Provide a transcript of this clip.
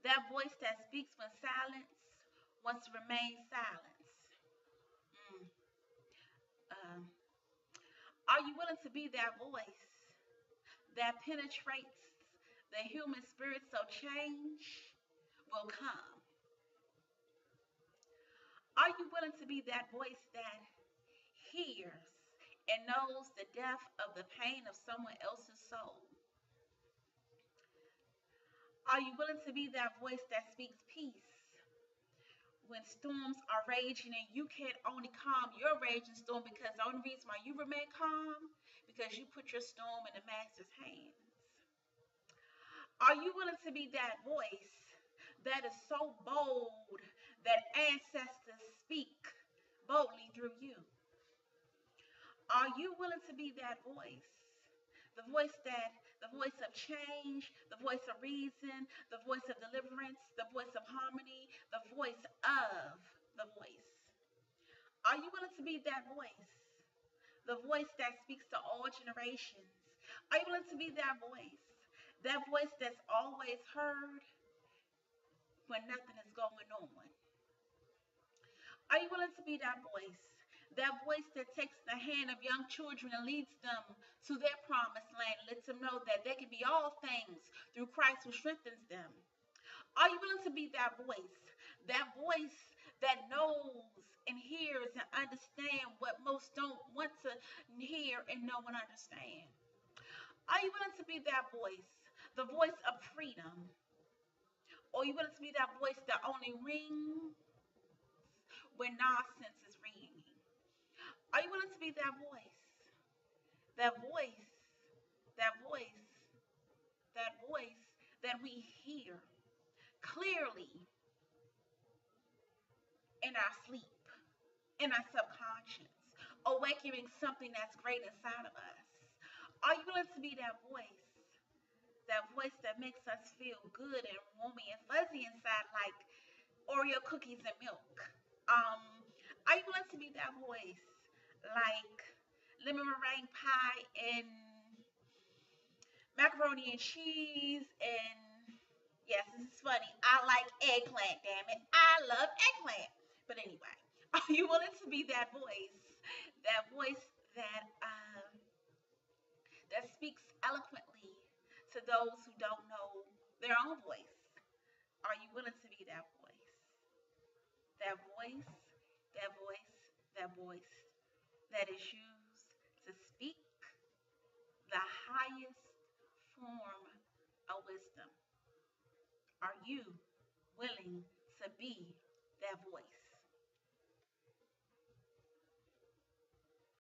That voice that speaks when silence wants to remain silence. Mm. Um, are you willing to be that voice that penetrates the human spirit so change will come? Are you willing to be that voice that hears and knows the depth of the pain of someone else's soul? Are you willing to be that voice that speaks peace when storms are raging and you can only calm your raging storm because the only reason why you remain calm because you put your storm in the master's hands? Are you willing to be that voice that is so bold that ancestors speak boldly through you? Are you willing to be that voice? The voice of change, the voice of reason, the voice of deliverance, the voice of harmony, the voice of the voice. Are you willing to be that voice? The voice that speaks to all generations. Are you willing to be that voice? That voice that's always heard when nothing is going on. Are you willing to be that voice? That voice that takes the hand of young children and leads them to their promised land, lets them know that they can be all things through Christ who strengthens them. Are you willing to be that voice? That voice that knows and hears and understands what most don't want to hear and know and understand. Are you willing to be that voice? The voice of freedom. Or are you willing to be that voice that only rings when nonsense is ringing? Are you willing to be that voice? That voice, that voice, that voice that we hear clearly in our sleep, in our subconscious, awakening something that's great inside of us. Are you willing to be that voice? That voice that makes us feel good and warmy and fuzzy inside like Oreo cookies and milk. Um, are you willing to be that voice like lemon meringue pie and macaroni and cheese and yes, this is funny. I like eggplant, damn it. I love eggplant. But anyway, are you willing to be that voice? That voice that that speaks eloquently to those who don't know their own voice. Are you willing to be that voice? That voice, that voice, that voice that is used to speak the highest form of wisdom. Are you willing to be